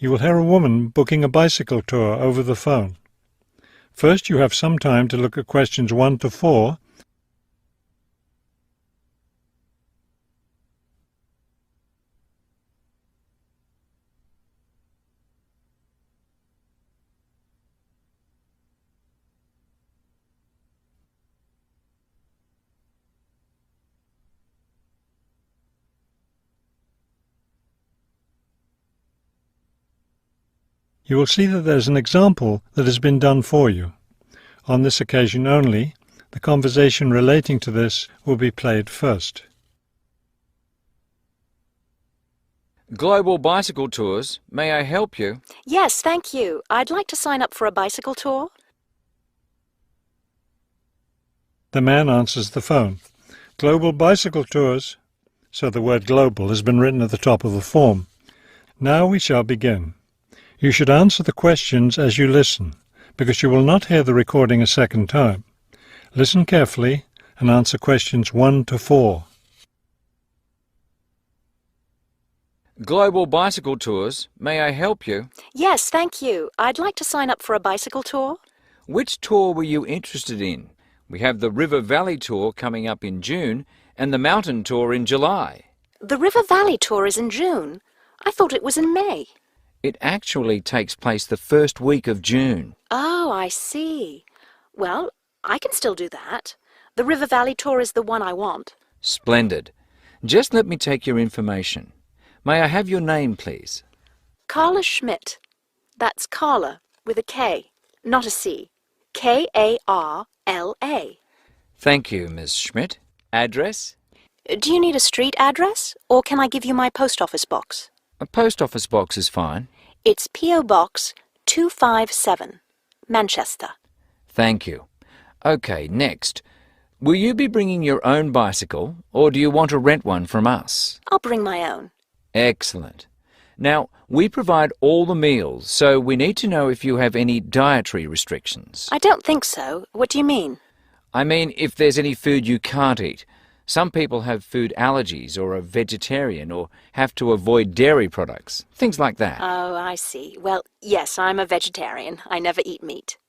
You will hear a woman booking a bicycle tour over the phone. First, you have some time to look at questions 1 to 4. You will see that there's an example that has been done for you. On this occasion only, the conversation relating to this will be played first. Global bicycle tours. May I help you? Yes, thank you. I'd like to sign up for a bicycle tour. The man answers the phone. Global bicycle tours. So the word global has been written at the top of the form. Now we shall begin. You should answer the questions as you listen, because you will not hear the recording a second time. Listen carefully and answer questions 1 to 4. Global bicycle tours. May I help you? Yes, thank you. I'd like to sign up for a bicycle tour. Which tour were you interested in? We have the River Valley tour coming up in June and the mountain tour in July. The River Valley tour is in June. I thought it was in May. It actually takes place the first week of June. Oh, I see. Well, I can still do that. The River Valley tour is the one I want. Splendid. Just let me take your information. May I have your name, please? Carla Schmidt. That's Carla with a K, not a C. K-A-R-L-A. Thank you, Miss Schmidt. Address? Do you need a street address, or can I give you my post office box? A post office box is fine. It's P.O. Box 257, Manchester. Thank you. Okay, next. Will you be bringing your own bicycle, or do you want to rent one from us? I'll bring my own. Excellent. Now, we provide all the meals, so we need to know if you have any dietary restrictions. I don't think so. What do you mean? I mean, if there's any food you can't eat. Some people have food allergies or are vegetarian or have to avoid dairy products, things like that. Oh, I see. Well, yes, I'm a vegetarian. I never eat meat.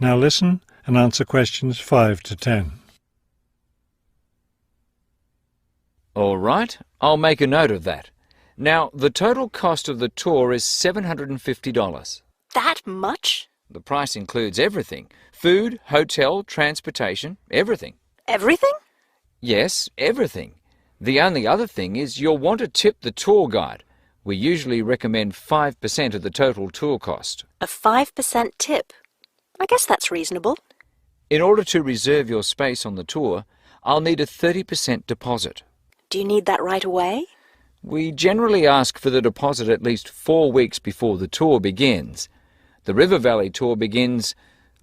Now listen and answer questions 5 to 10. All right, I'll make a note of that. Now, the total cost of the tour is $750. That much? The price includes everything. Food, hotel, transportation, everything. Everything? Yes, everything. The only other thing is you'll want to tip the tour guide. We usually recommend 5% of the total tour cost. A 5% tip. I guess that's reasonable. In order to reserve your space on the tour, I'll need a 30% deposit. Do you need that right away? We generally ask for the deposit at least 4 weeks before the tour begins. The River Valley tour begins,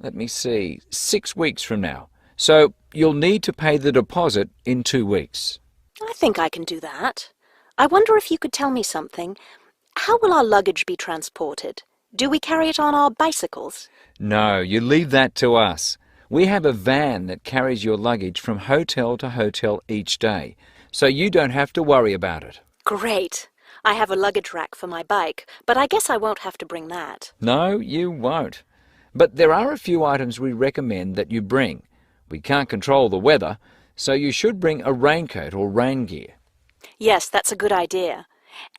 6 weeks from now. So you'll need to pay the deposit in 2 weeks. I think I can do that. I wonder if you could tell me something. How will our luggage be transported? Do we carry it on our bicycles? No, you leave that to us. We have a van that carries your luggage from hotel to hotel each day, so you don't have to worry about it. Great. I have a luggage rack for my bike, but I guess I won't have to bring that. No, you won't. But there are a few items we recommend that you bring. We can't control the weather, so you should bring a raincoat or rain gear. Yes, that's a good idea.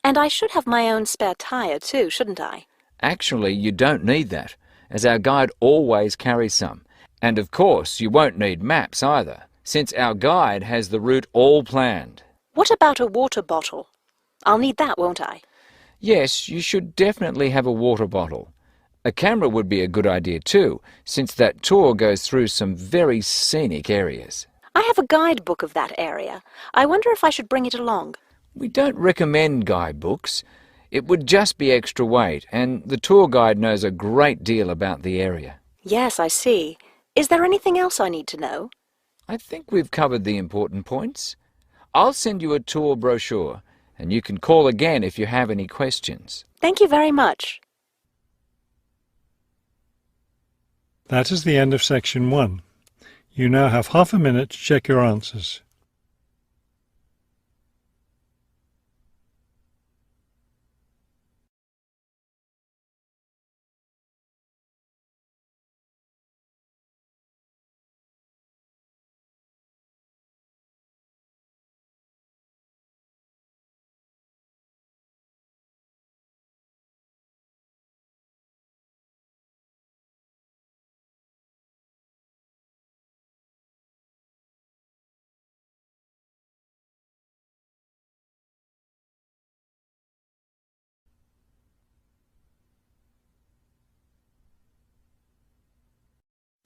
And I should have my own spare tire too, shouldn't I? Actually, you don't need that, as our guide always carries some. And of course, you won't need maps either, since our guide has the route all planned. What about a water bottle? I'll need that, won't I? Yes, you should definitely have a water bottle. A camera would be a good idea too, since that tour goes through some very scenic areas. I have a guidebook of that area. I wonder if I should bring it along. We don't recommend guidebooks. It would just be extra weight, and the tour guide knows a great deal about the area. Yes, I see. Is there anything else I need to know? I think we've covered the important points. I'll send you a tour brochure, and you can call again if you have any questions. Thank you very much. That is the end of section 1. You now have half a minute to check your answers.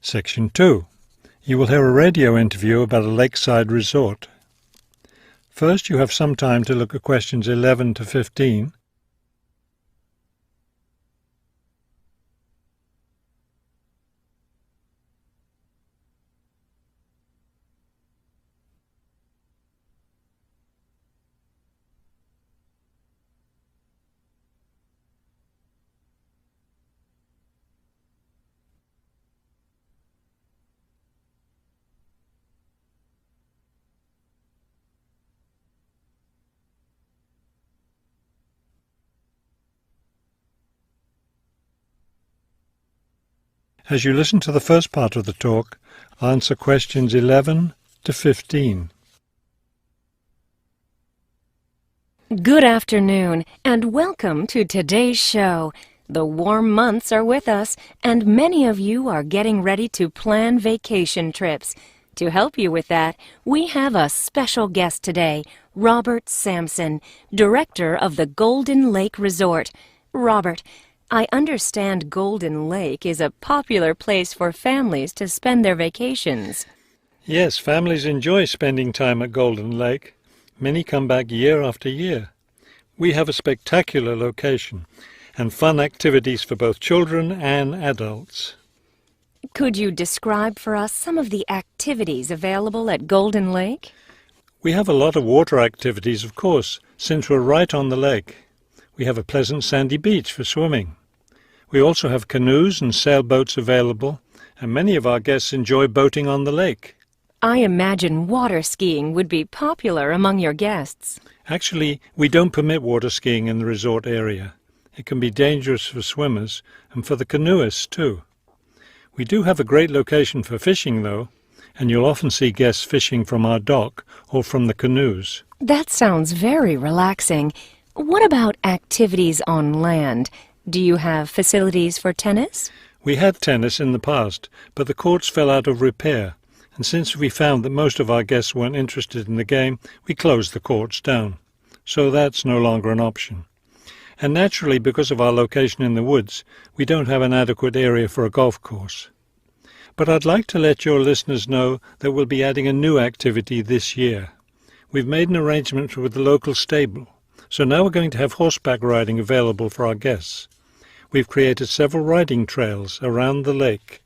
Section 2. You will hear a radio interview about a lakeside resort. First, you have some time to look at questions 11 to 15. As you listen to the first part of the talk, answer questions 11 to 15. Good afternoon, and welcome to today's show. The warm months are with us, and many of you are getting ready to plan vacation trips. To help you with that, we have a special guest today, Robert Sampson, director of the Golden Lake Resort. Robert, I understand Golden Lake is a popular place for families to spend their vacations. Yes, families enjoy spending time at Golden Lake. Many come back year after year. We have a spectacular location and fun activities for both children and adults. Could you describe for us some of the activities available at Golden Lake? We have a lot of water activities, of course, since we're right on the lake. We have a pleasant sandy beach for swimming. We also have canoes and sailboats available, and many of our guests enjoy boating on the lake. I imagine water skiing would be popular among your guests. Actually, we don't permit water skiing in the resort area. It can be dangerous for swimmers and for the canoeists too. We do have a great location for fishing, though, and you'll often see guests fishing from our dock or from the canoes. That sounds very relaxing. What about activities on land? Do you have facilities for tennis? We had tennis in the past, but the courts fell out of repair, and since we found that most of our guests weren't interested in the game, we closed the courts down. So that's no longer an option. And naturally, because of our location in the woods, we don't have an adequate area for a golf course. But I'd like to let your listeners know that we'll be adding a new activity this year. We've made an arrangement with the local stable, so now we're going to have horseback riding available for our guests. We've created several riding trails around the lake.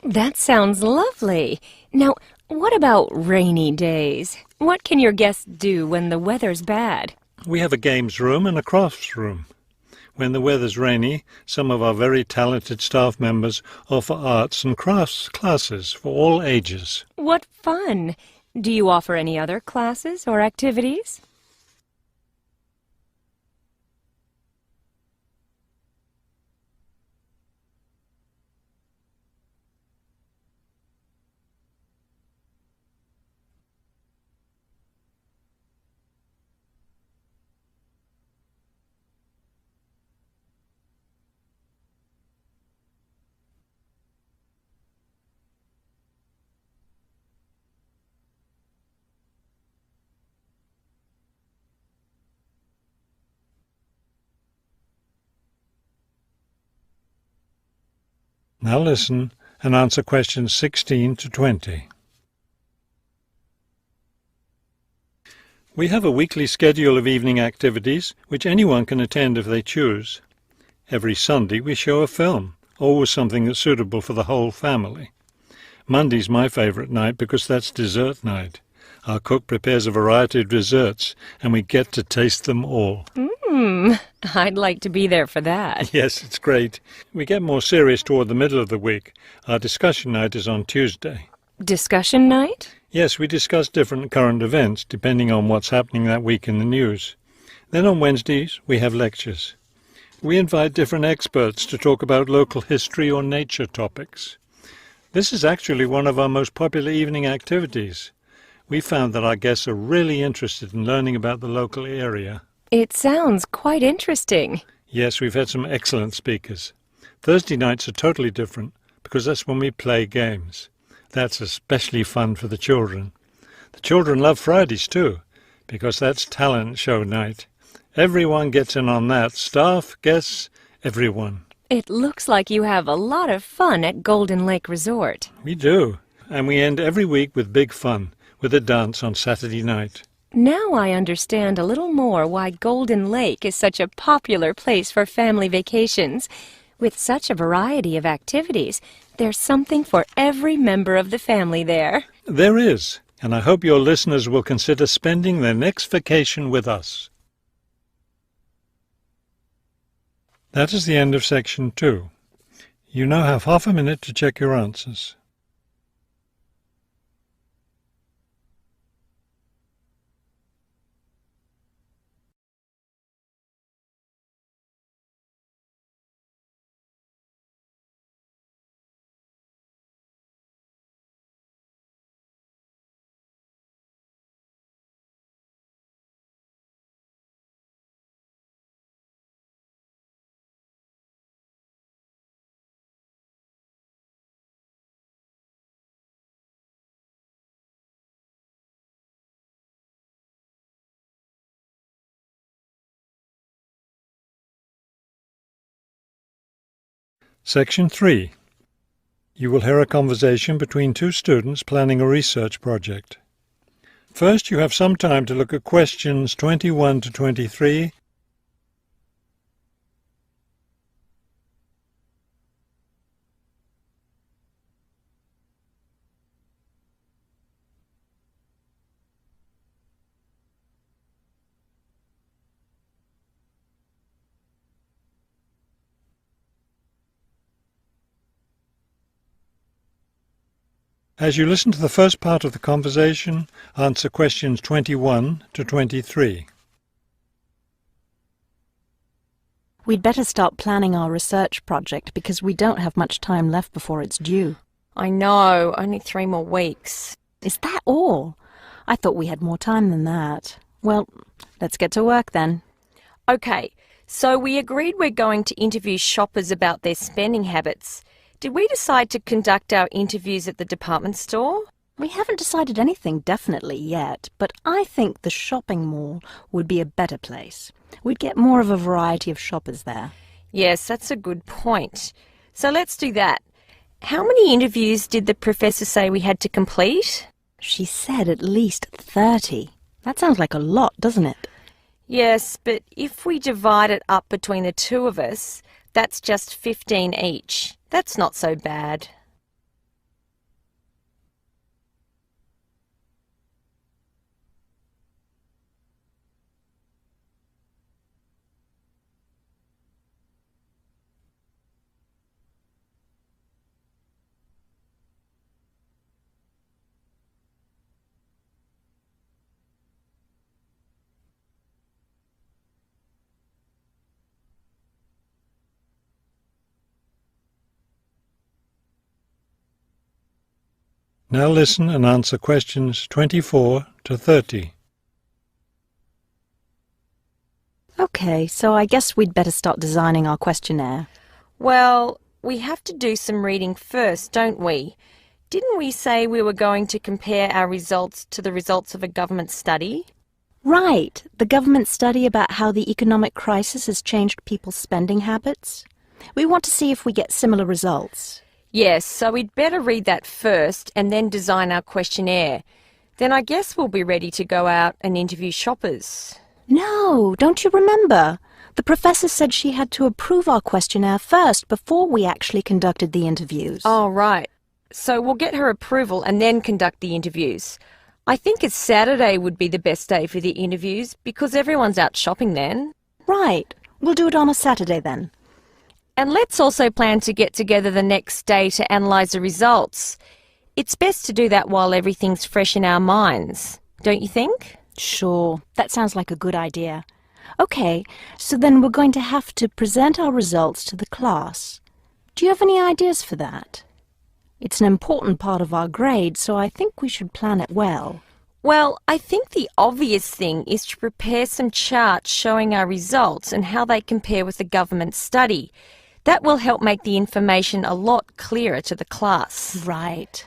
That sounds lovely. Now, what about rainy days? What can your guests do when the weather's bad? We have a games room and a crafts room. When the weather's rainy, some of our very talented staff members offer arts and crafts classes for all ages. What fun! Do you offer any other classes or activities? Now listen and answer questions 16 to 20. We have a weekly schedule of evening activities which anyone can attend if they choose. Every Sunday we show a film, always something that's suitable for the whole family. Monday's my favourite night because that's dessert night. Our cook prepares a variety of desserts and we get to taste them all. I'd like to be there for that. Yes, it's great. We get more serious toward the middle of the week. Our discussion night is on Tuesday. Discussion night? Yes, we discuss different current events depending on what's happening that week in the news. Then on Wednesdays we have lectures. We invite different experts to talk about local history or nature topics. This is actually one of our most popular evening activities. We found that our guests are really interested in learning about the local area. It sounds quite interesting. Yes, we've had some excellent speakers. Thursday nights are totally different because that's when we play games. That's especially fun for the children. The children love Fridays too because that's talent show night. Everyone gets in on that. Staff, guests, everyone. It looks like you have a lot of fun at Golden Lake Resort. We do. And we end every week with big fun, with a dance on Saturday night. Now I understand a little more why Golden Lake is such a popular place for family vacations. With such a variety of activities, there's something for every member of the family there. There is, and I hope your listeners will consider spending their next vacation with us. That is the end of section 2. You now have half a minute to check your answers. Section 3. You will hear a conversation between two students planning a research project. First, you have some time to look at questions 21 to 23 As you listen to the first part of the conversation, answer questions 21 to 23. We'd better start planning our research project because we don't have much time left before it's due. I know, only 3 more weeks. Is that all? I thought we had more time than that. Well, let's get to work then. Okay, so we agreed we're going to interview shoppers about their spending habits. Did we decide to conduct our interviews at the department store? We haven't decided anything definitely yet, but I think the shopping mall would be a better place. We'd get more of a variety of shoppers there. Yes, that's a good point. So let's do that. How many interviews did the professor say we had to complete? She said at least 30. That sounds like a lot, doesn't it? Yes, but if we divide it up between the 2 of us, that's just 15 each. That's not so bad. Now listen and answer questions 24 to 30. Okay, so I guess we'd better start designing our questionnaire. Well, we have to do some reading first, don't we? Didn't we say we were going to compare our results to the results of a government study? Right, the government study about how the economic crisis has changed people's spending habits. We want to see if we get similar results. Yes, so we'd better read that first and then design our questionnaire. Then I guess we'll be ready to go out and interview shoppers. No, don't you remember? The professor said she had to approve our questionnaire first before we actually conducted the interviews. Oh, right. So we'll get her approval and then conduct the interviews. I think a Saturday would be the best day for the interviews because everyone's out shopping then. Right. We'll do it on a Saturday then. And let's also plan to get together the next day to analyse the results. It's best to do that while everything's fresh in our minds, don't you think? Sure, that sounds like a good idea. Okay, so then we're going to have to present our results to the class. Do you have any ideas for that? It's an important part of our grade, so I think we should plan it well. Well, I think the obvious thing is to prepare some charts showing our results and how they compare with the government study. That will help make the information a lot clearer to the class. Right.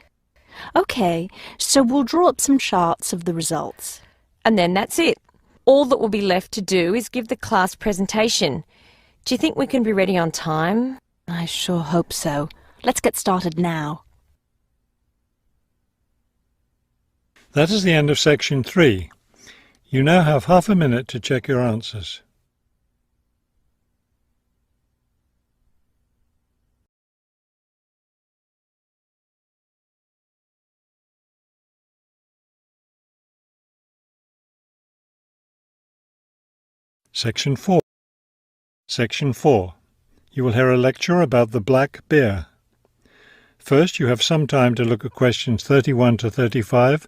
Okay, so we'll draw up some charts of the results. And then that's it. All that will be left to do is give the class presentation. Do you think we can be ready on time? I sure hope so. Let's get started now. That is the end of section 3. You now have half a minute to check your answers. Section 4. Section 4. You will hear a lecture about the black bear. First, you have some time to look at questions 31 to 35.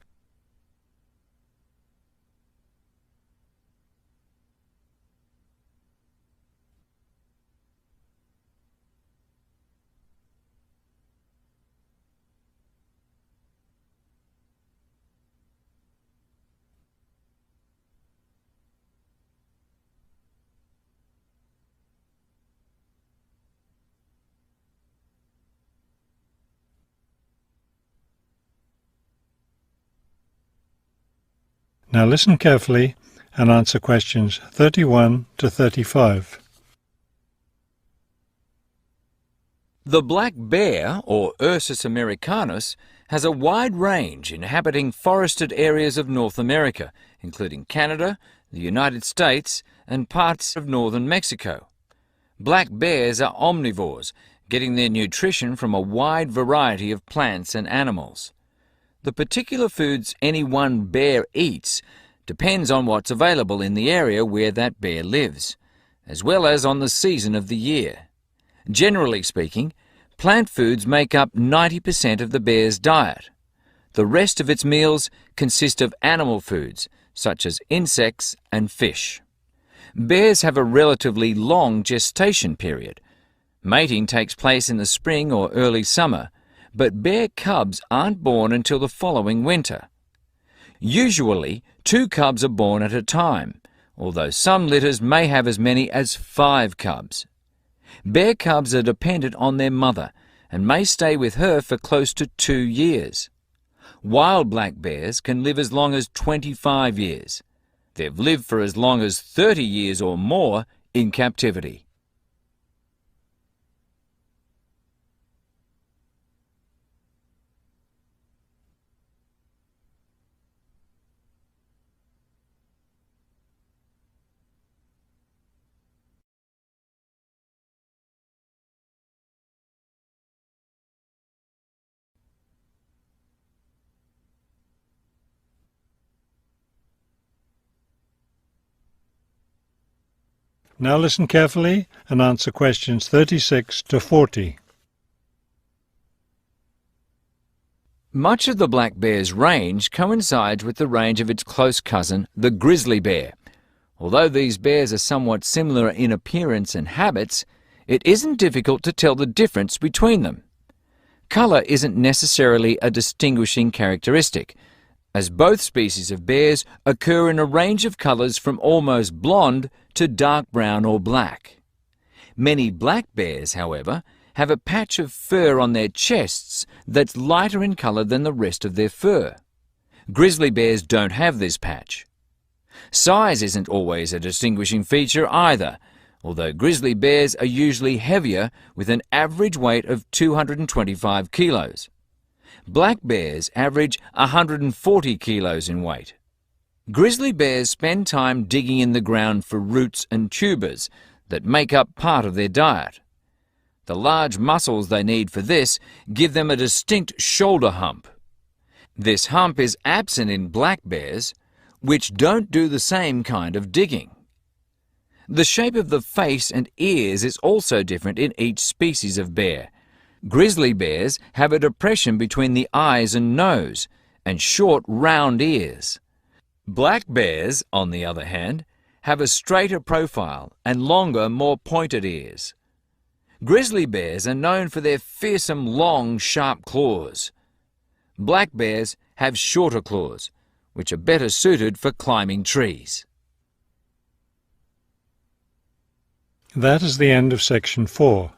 Now listen carefully and answer questions 31 to 35. The black bear, or Ursus americanus, has a wide range inhabiting forested areas of North America, including Canada, the United States, and parts of northern Mexico. Black bears are omnivores, getting their nutrition from a wide variety of plants and animals. The particular foods any one bear eats depends on what's available in the area where that bear lives, as well as on the season of the year. Generally speaking, plant foods make up 90% of the bear's diet. The rest of its meals consist of animal foods, such as insects and fish. Bears have a relatively long gestation period. Mating takes place in the spring or early summer, but bear cubs aren't born until the following winter. Usually, 2 cubs are born at a time, although some litters may have as many as 5 cubs. Bear cubs are dependent on their mother and may stay with her for close to 2 years. Wild black bears can live as long as 25 years. They've lived for as long as 30 years or more in captivity. Now listen carefully and answer questions 36 to 40. Much of the black bear's range coincides with the range of its close cousin, the grizzly bear. Although these bears are somewhat similar in appearance and habits, it isn't difficult to tell the difference between them. Colour isn't necessarily a distinguishing characteristic, as both species of bears occur in a range of colours from almost blonde to dark brown or black. Many black bears, however, have a patch of fur on their chests that's lighter in colour than the rest of their fur. Grizzly bears don't have this patch. Size isn't always a distinguishing feature either. although grizzly bears are usually heavier with an average weight of 225 kilos. Black bears average 140 kilos in weight. Grizzly bears spend time digging in the ground for roots and tubers that make up part of their diet. The large muscles they need for this give them a distinct shoulder hump. This hump is absent in black bears, which don't do the same kind of digging. The shape of the face and ears is also different in each species of bear. Grizzly bears have a depression between the eyes and nose, and short, round ears. Black bears, on the other hand, have a straighter profile and longer, more pointed ears. Grizzly bears are known for their fearsome, long, sharp claws. Black bears have shorter claws, which are better suited for climbing trees. That is the end of section 4.